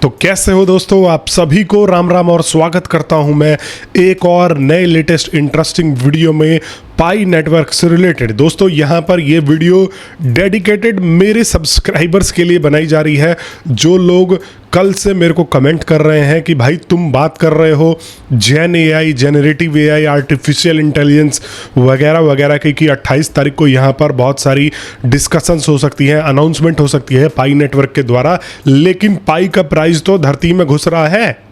तो कैसे हो दोस्तों, आप सभी को राम राम और स्वागत करता हूं मैं एक और नए लेटेस्ट इंटरेस्टिंग वीडियो में पाई नेटवर्क से रिलेटेड। दोस्तों यहां पर ये वीडियो डेडिकेटेड मेरे सब्सक्राइबर्स के लिए बनाई जा रही है, जो लोग कल से मेरे को कमेंट कर रहे हैं कि भाई तुम बात कर रहे हो gen AI, generative AI, artificial intelligence वगैरह वगैरह की 28 तारीख को यहाँ पर बहुत सारी डिस्कशंस हो सकती हैं, अनाउंसमेंट हो सकती है पाई नेटवर्क के द्वारा, लेकिन पाई का प्राइस तो धरती में घुस रहा है।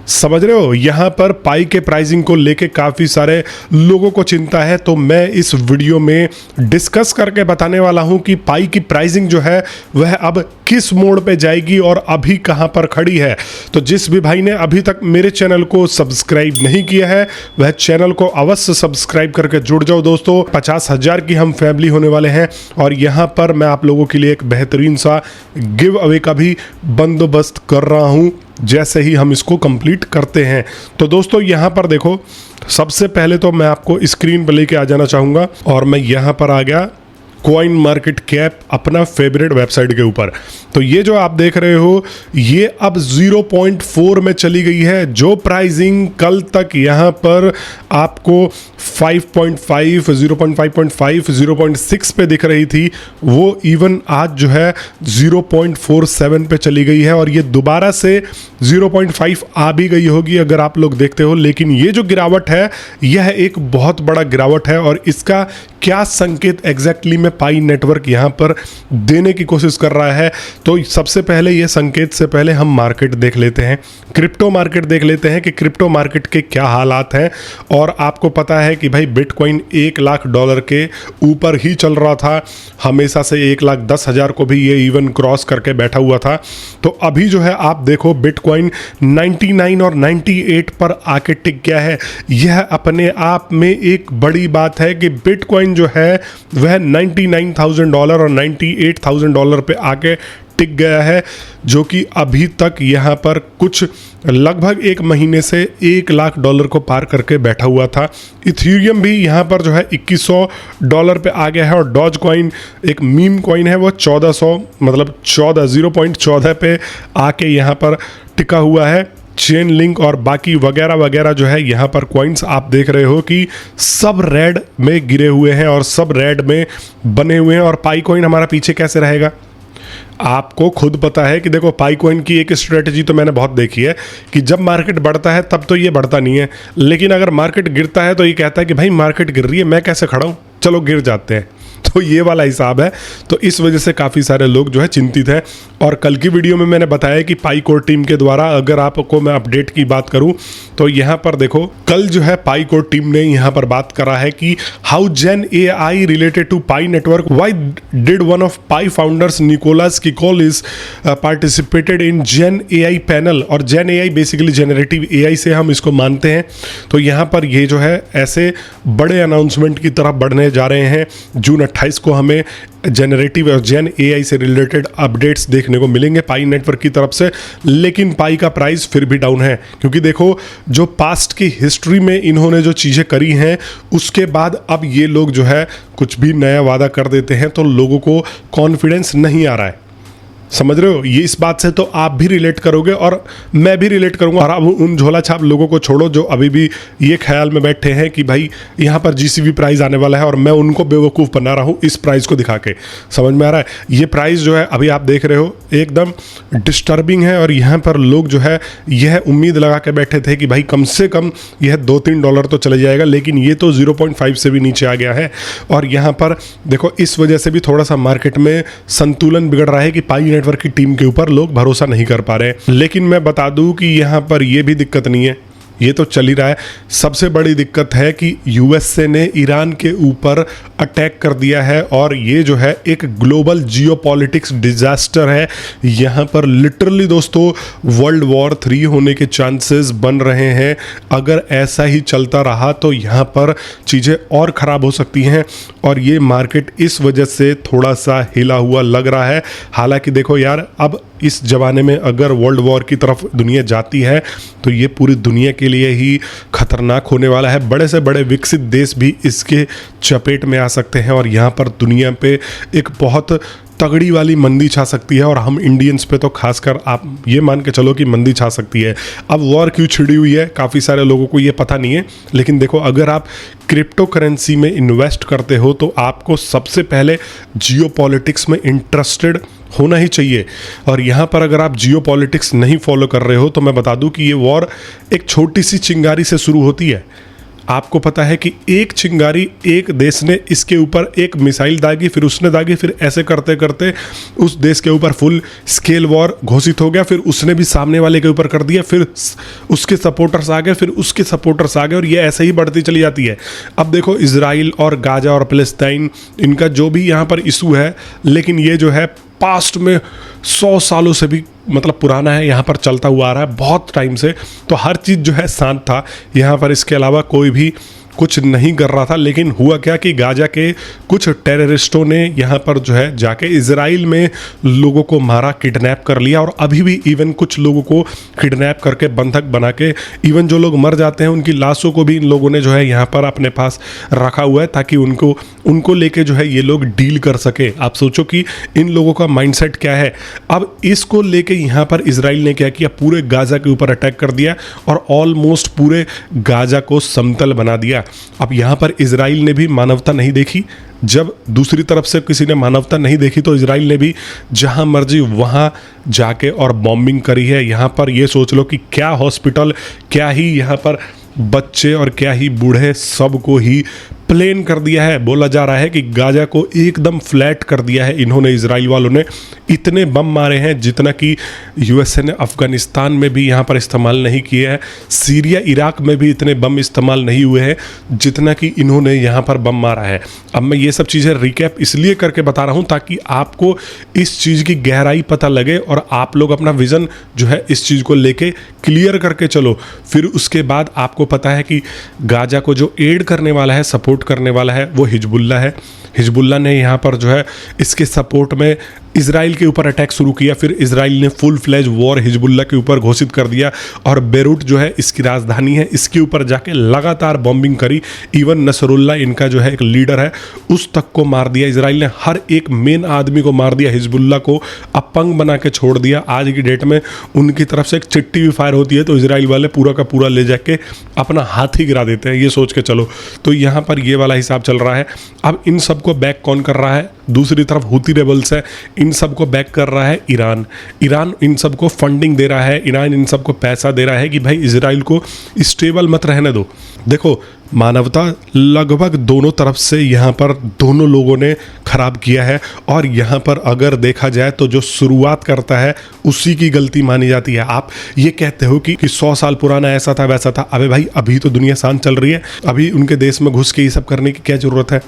समझ रहे हो, यहाँ पर पाई के प्राइसिंग को लेके काफ़ी सारे लोगों को चिंता है, तो मैं इस वीडियो में डिस्कस करके बताने वाला हूँ कि पाई की प्राइसिंग जो है वह अब किस मोड़ पे जाएगी और अभी कहाँ पर खड़ी है। तो जिस भी भाई ने अभी तक मेरे चैनल को सब्सक्राइब नहीं किया है वह चैनल को अवश्य सब्सक्राइब करके जुड़ जाओ। दोस्तों 50,000 की हम फैमिली होने वाले हैं और यहाँ पर मैं आप लोगों के लिए एक बेहतरीन सा गिव अवे का भी बंदोबस्त कर रहा हूँ जैसे ही हम इसको कंप्लीट करते हैं। तो दोस्तों यहाँ पर देखो, सबसे पहले तो मैं आपको स्क्रीन पर लेके आ जाना चाहूँगा और मैं यहाँ पर आ गया कॉइन मार्केट कैप अपना फेवरेट वेबसाइट के ऊपर। तो ये जो आप देख रहे हो ये अब 0.4 में चली गई है, जो प्राइसिंग कल तक यहाँ पर आपको 5.5, 0.5.5, 0.6 पे दिख रही थी, वो इवन आज जो है 0.47 पे चली गई है और ये दोबारा से 0.5 आ भी गई होगी अगर आप लोग देखते हो। लेकिन ये जो गिरावट है यह एक बहुत बड़ा गिरावट है और इसका क्या संकेत एग्जैक्टली में पाई नेटवर्क यहाँ पर देने की कोशिश कर रहा है। तो सबसे पहले ये संकेत से पहले हम मार्केट देख लेते हैं, क्रिप्टो मार्केट देख लेते हैं कि क्रिप्टो मार्केट के क्या हालात हैं। और आपको पता है कि भाई बिटकॉइन $1 लाख के ऊपर ही चल रहा था, हमेशा से 1,10,000 को भी ये इवन क्रॉस करके बैठा हुआ था। तो अभी जो है आप देखो बिटकॉइन 99 और 98 पर आके टिक गया है। यह अपने आप में एक बड़ी बात है कि बिटकॉइन जो है वह $99,000 और $98,000 पे आके टिक गया है, जो कि अभी तक यहाँ पर कुछ लगभग एक महीने से $1 लाख को पार करके बैठा हुआ था। इथेरियम भी यहाँ पर जो है $2,100 पे आ गया है और डॉज कॉइन एक मीम कॉइन है वो 1400 मतलब 0.14 पे आके यहाँ पर टिका हुआ है। चेन लिंक और बाकी वगैरह वगैरह जो है यहाँ पर कॉइन्स आप देख रहे हो कि सब रेड में गिरे हुए हैं और सब रेड में बने हुए हैं। और पाई कॉइन हमारा पीछे कैसे रहेगा आपको खुद पता है कि देखो पाई कॉइन की एक स्ट्रेटजी तो मैंने बहुत देखी है कि जब मार्केट बढ़ता है तब तो ये बढ़ता नहीं है, लेकिन अगर मार्केट गिरता है तो ये कहता है कि भाई मार्केट गिर रही है, मैं कैसे खड़ा हूँ, चलो गिर जाते हैं। तो ये वाला हिसाब है। तो इस वजह से काफ़ी सारे लोग जो है चिंतित हैं। और कल की वीडियो में मैंने बताया कि पाई कोर टीम के द्वारा अगर आपको मैं अपडेट की बात करूं तो यहाँ पर देखो कल जो है पाई कोर टीम ने यहाँ पर बात करा है कि how gen AI related to Pi network, why did one of Pi founders Nicolas Kokkalis participated in gen AI panel. और gen AI basically generative AI से हम इसको मानते हैं। तो यहाँ पर ये जो है ऐसे बड़े अनाउंसमेंट की तरफ बढ़ने जा रहे हैं। जून 28 को हमें जेनरेटिव और जेन एआई से रिलेटेड अपडेट्स देखने को मिलेंगे पाई नेटवर्क की तरफ से। लेकिन पाई का प्राइस फिर भी डाउन है, क्योंकि देखो जो पास्ट की हिस्ट्री में इन्होंने जो चीज़ें करी हैं उसके बाद अब ये लोग जो है कुछ भी नया वादा कर देते हैं तो लोगों को कॉन्फिडेंस नहीं आ रहा है। समझ रहे हो, ये इस बात से तो आप भी रिलेट करोगे और मैं भी रिलेट करूंगा। और अब उन झोला छाप लोगों को छोड़ो जो अभी भी ये ख्याल में बैठे हैं कि भाई यहाँ पर जीसीबी प्राइस आने वाला है और मैं उनको बेवकूफ़ बना रहा हूँ इस प्राइस को दिखा के। समझ में आ रहा है, ये प्राइस जो है अभी आप देख रहे हो एकदम डिस्टर्बिंग है। और यहाँ पर लोग जो है यह उम्मीद लगा के बैठे थे कि भाई कम से कम यह $2-3 तो चले जाएगा, लेकिन ये तो 0.5 से भी नीचे आ गया है। और यहाँ पर देखो इस वजह से भी थोड़ा सा मार्केट में संतुलन बिगड़ रहा है कि पाई नेटवर्क की टीम के ऊपर लोग भरोसा नहीं कर पा रहे। लेकिन मैं बता दूं कि यहां पर यह भी दिक्कत नहीं है, ये तो चल ही रहा है। सबसे बड़ी दिक्कत है कि यूएसए ने ईरान के ऊपर अटैक कर दिया है और ये जो है एक ग्लोबल जियोपॉलिटिक्स डिजास्टर है। यहाँ पर लिटरली दोस्तों वर्ल्ड वॉर 3 होने के चांसेस बन रहे हैं। अगर ऐसा ही चलता रहा तो यहाँ पर चीज़ें और ख़राब हो सकती हैं और ये मार्केट इस वजह से थोड़ा सा हिला हुआ लग रहा है। हालांकि देखो यार, अब इस ज़माने में अगर वर्ल्ड वॉर की तरफ दुनिया जाती है तो ये पूरी दुनिया के लिए ही खतरनाक होने वाला है। बड़े से बड़े विकसित देश भी इसके चपेट में आ सकते हैं और यहाँ पर दुनिया पे एक बहुत तगड़ी वाली मंदी छा सकती है और हम इंडियंस पे तो खासकर आप ये मान के चलो कि मंदी छा सकती है। अब वॉर क्यों छिड़ी हुई है काफ़ी सारे लोगों को ये पता नहीं है, लेकिन देखो अगर आप क्रिप्टो करेंसी में इन्वेस्ट करते हो तो आपको सबसे पहले जियोपॉलिटिक्स में इंटरेस्टेड होना ही चाहिए। और यहाँ पर अगर आप जियोपॉलिटिक्स नहीं फॉलो कर रहे हो तो मैं बता दूं कि ये वॉर एक छोटी सी चिंगारी से शुरू होती है। आपको पता है कि एक चिंगारी, एक देश ने इसके ऊपर एक मिसाइल दागी, फिर उसने दागी, फिर ऐसे करते करते उस देश के ऊपर फुल स्केल वॉर घोषित हो गया, फिर उसने भी सामने वाले के ऊपर कर दिया, फिर उसके सपोर्टर्स आ गए, फिर उसके सपोर्टर्स आ गए, और ये ऐसे ही बढ़ती चली जाती है। अब देखो इजराइल और गाजा और फ़लस्तीन, इनका जो भी यहाँ पर इशू है, लेकिन ये जो है पास्ट में 100 सालों से भी मतलब पुराना है, यहाँ पर चलता हुआ आ रहा है बहुत टाइम से। तो हर चीज़ जो है शांत था यहाँ पर, इसके अलावा कोई भी कुछ नहीं कर रहा था। लेकिन हुआ क्या कि गाजा के कुछ टेररिस्टों ने यहाँ पर जो है जाके इजराइल में लोगों को मारा, किडनैप कर लिया, और अभी भी इवन कुछ लोगों को किडनैप करके बंधक बना के, इवन जो लोग मर जाते हैं उनकी लाशों को भी इन लोगों ने जो है यहाँ पर अपने पास रखा हुआ है ताकि उनको लेके जो है ये लोग डील कर सके। आप सोचो कि इन लोगों का माइंडसेट क्या है। अब इसको लेके यहाँ पर इजराइल ने क्या किया, पूरे गाजा के ऊपर अटैक कर दिया और ऑलमोस्ट पूरे गाजा को समतल बना दिया। अब यहाँ पर इजराइल ने भी मानवता नहीं देखी। जब दूसरी तरफ से किसी ने मानवता नहीं देखी तो इजराइल ने भी जहां मर्जी वहां जाके और बॉम्बिंग करी है। यहाँ पर ये सोच लो कि क्या हॉस्पिटल, क्या ही यहाँ पर बच्चे और क्या ही बूढ़े, सबको ही प्लेन कर दिया है। बोला जा रहा है कि गाजा को एकदम फ्लैट कर दिया है इन्होंने, इजराइल वालों ने। इतने बम मारे हैं जितना कि यूएसए ने अफगानिस्तान में भी यहाँ पर इस्तेमाल नहीं किए हैं, सीरिया इराक में भी इतने बम इस्तेमाल नहीं हुए हैं जितना कि इन्होंने यहाँ पर बम मारा है। अब मैं ये सब चीज़ें रिकैप इसलिए करके बता रहा हूँ ताकि आपको इस चीज़ की गहराई पता लगे और आप लोग अपना विज़न जो है इस चीज़ को लेके क्लियर करके चलो। फिर उसके बाद आपको पता है कि गाजा को जो एड करने वाला है, सपोर्ट करने वाला है, वो हिजबुल्ला है। हिजबुल्ला ने यहाँ पर जो है इसके सपोर्ट में इजराइल के ऊपर अटैक शुरू किया। फिर इजराइल ने फुल फ्लैज वॉर हिजबुल्ला के ऊपर घोषित कर दिया और बेरूट जो है इसकी राजधानी है, इसके ऊपर जाके लगातार बॉम्बिंग करी। इवन नसरुल्ला इनका जो है एक लीडर है, उस तक को मार दिया इजराइल ने। हर एक मेन आदमी को मार दिया, हिजबुल्ला को अपंग बना के छोड़ दिया। आज की डेट में उनकी तरफ से एक चिट्ठी भी फायर होती है तो इजराइल वाले पूरा का पूरा ले जाके अपना हाथ ही गिरा देते हैं, ये सोच के चलो। तो यहाँ पर ये वाला हिसाब चल रहा है। अब इन सबको बैक कौन कर रहा है? दूसरी तरफ हुती रेबल्स है, इन सबको बैक कर रहा है ईरान। ईरान इन सबको फंडिंग दे रहा है, ईरान इन सबको पैसा दे रहा है कि भाई इजराइल को स्टेबल मत रहने दो। देखो मानवता लगभग दोनों तरफ से यहाँ पर दोनों लोगों ने खराब किया है, और यहाँ पर अगर देखा जाए तो जो शुरुआत करता है उसी की गलती मानी जाती है। आप ये कहते हो कि 100 साल पुराना ऐसा था वैसा था। अबे भाई अभी तो दुनिया शांत चल रही है, अभी उनके देश में घुस के ये सब करने की क्या ज़रूरत है?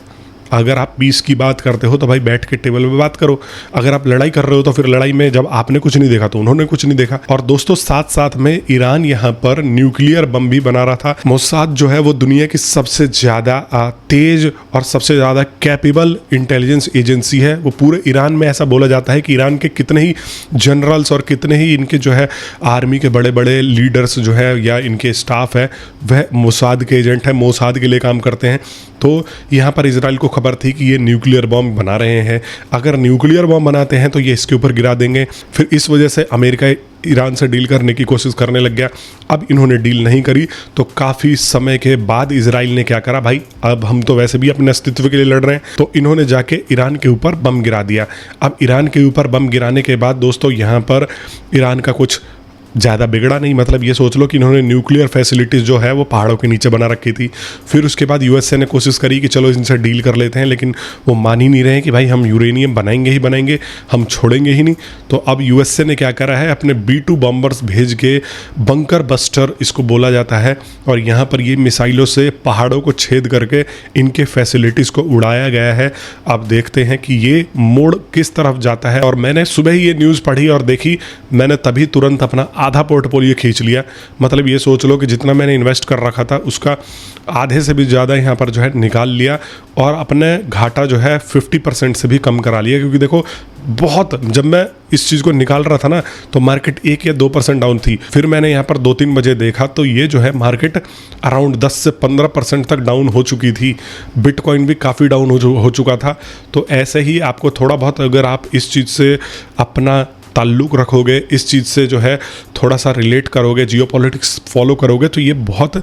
अगर आप पीस की बात करते हो तो भाई बैठ के टेबल पे बात करो। अगर आप लड़ाई कर रहे हो तो फिर लड़ाई में जब आपने कुछ नहीं देखा तो उन्होंने कुछ नहीं देखा। और दोस्तों साथ साथ में ईरान यहाँ पर न्यूक्लियर बम भी बना रहा था। मोसाद जो है वो दुनिया की सबसे ज़्यादा तेज और सबसे ज़्यादा कैपेबल इंटेलिजेंस एजेंसी है। वो पूरे ईरान में ऐसा बोला जाता है कि ईरान के कितने ही जनरल्स और कितने ही इनके जो है आर्मी के बड़े बड़े लीडर्स जो है या इनके स्टाफ है वह मोसाद के एजेंट है, मोसाद के लिए काम करते हैं। तो यहाँ पर इजराइल को खबर थी कि ये न्यूक्लियर बॉम्ब बना रहे हैं, अगर न्यूक्लियर बॉम्ब बनाते हैं तो ये इसके ऊपर गिरा देंगे। फिर इस वजह से अमेरिका ईरान से डील करने की कोशिश करने लग गया। अब इन्होंने डील नहीं करी तो काफ़ी समय के बाद इजराइल ने क्या करा, भाई अब हम तो वैसे भी अपने अस्तित्व के लिए लड़ रहे हैं, तो इन्होंने जाके ईरान के ऊपर बम गिरा दिया। अब ईरान के ऊपर बम गिराने के बाद दोस्तों यहाँ पर ईरान का कुछ ज़्यादा बिगड़ा नहीं। मतलब ये सोच लो कि इन्होंने न्यूक्लियर फैसिलिटीज़ जो है वो पहाड़ों के नीचे बना रखी थी। फिर उसके बाद यूएसए ने कोशिश करी कि चलो इनसे डील कर लेते हैं, लेकिन वो मान ही नहीं रहे कि भाई हम यूरेनियम बनाएंगे ही बनाएंगे, हम छोड़ेंगे ही नहीं। तो अब यूएसए ने क्या करा है, अपने B-2 बॉम्बर्स भेज के, बंकर बस्टर इसको बोला जाता है, और यहाँ पर ये मिसाइलों से पहाड़ों को छेद करके इनके फैसिलिटीज़ को उड़ाया गया है। अब देखते हैं कि ये मोड़ किस तरफ जाता है। और मैंने सुबह ही ये न्यूज़ पढ़ी और देखी, मैंने तभी तुरंत अपना आधा पोर्टफोलियो खींच लिया। मतलब ये सोच लो कि जितना मैंने इन्वेस्ट कर रखा था उसका आधे से भी ज़्यादा यहाँ पर जो है निकाल लिया और अपने घाटा जो है 50% से भी कम करा लिया। क्योंकि देखो बहुत, जब मैं इस चीज़ को निकाल रहा था ना तो मार्केट 1 या 2% डाउन थी। फिर मैंने यहाँ पर 2-3 बजे देखा तो ये जो है मार्केट अराउंड 10 से 15% तक डाउन हो चुकी थी। बिटकॉइन भी काफ़ी डाउन हो चुका था। तो ऐसे ही आपको थोड़ा बहुत अगर आप इस चीज़ से अपना ताल्लुक़ रखोगे, इस चीज़ से जो है थोड़ा सा रिलेट करोगे, जियोपॉलिटिक्स फॉलो करोगे, तो ये बहुत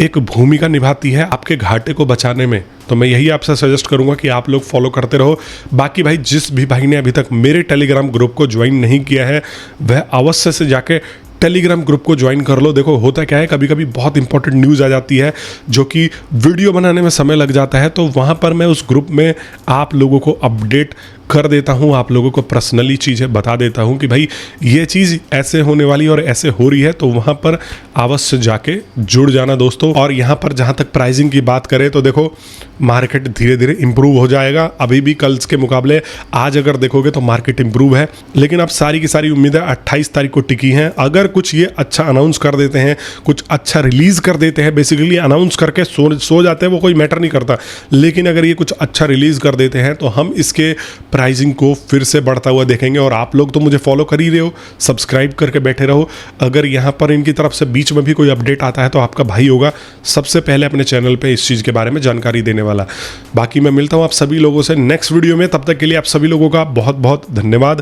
एक भूमिका निभाती है आपके घाटे को बचाने में। तो मैं यही आपसे सजेस्ट करूंगा कि आप लोग फॉलो करते रहो। बाकी भाई, जिस भी भाई ने अभी तक मेरे टेलीग्राम ग्रुप को ज्वाइन नहीं किया है वह अवश्य से जाके टेलीग्राम ग्रुप को ज्वाइन कर लो। देखो होता क्या है, कभी कभी बहुत इंपॉर्टेंट न्यूज़ आ जाती है जो कि वीडियो बनाने में समय लग जाता है, तो वहाँ पर मैं उस ग्रुप में आप लोगों को अपडेट कर देता हूँ, आप लोगों को पर्सनली चीज़ें बता देता हूँ कि भाई ये चीज़ ऐसे होने वाली और ऐसे हो रही है। तो वहाँ पर अवश्य जाके जुड़ जाना दोस्तों। और यहाँ पर जहाँ तक प्राइसिंग की बात करें तो देखो मार्केट धीरे धीरे इंप्रूव हो जाएगा। अभी भी कल के मुकाबले आज अगर देखोगे तो मार्केट इंप्रूव है, लेकिन अब सारी की सारी उम्मीदें 28 तारीख को टिकी हैं। अगर कुछ ये अच्छा अनाउंस कर देते हैं, कुछ अच्छा रिलीज कर देते हैं, बेसिकली अनाउंस करके सो जाते हैं वो कोई मैटर नहीं करता, लेकिन अगर ये कुछ अच्छा रिलीज कर देते हैं तो हम इसके प्राइसिंग को फिर से बढ़ता हुआ देखेंगे। और आप लोग तो मुझे फॉलो कर ही रहे हो, सब्सक्राइब करके बैठे रहो। अगर यहाँ पर इनकी तरफ से बीच में भी कोई अपडेट आता है तो आपका भाई होगा सबसे पहले अपने चैनल पे इस चीज़ के बारे में जानकारी देने वाला। बाकी मैं मिलता हूँ आप सभी लोगों से नेक्स्ट वीडियो में, तब तक के लिए आप सभी लोगों का बहुत बहुत धन्यवाद।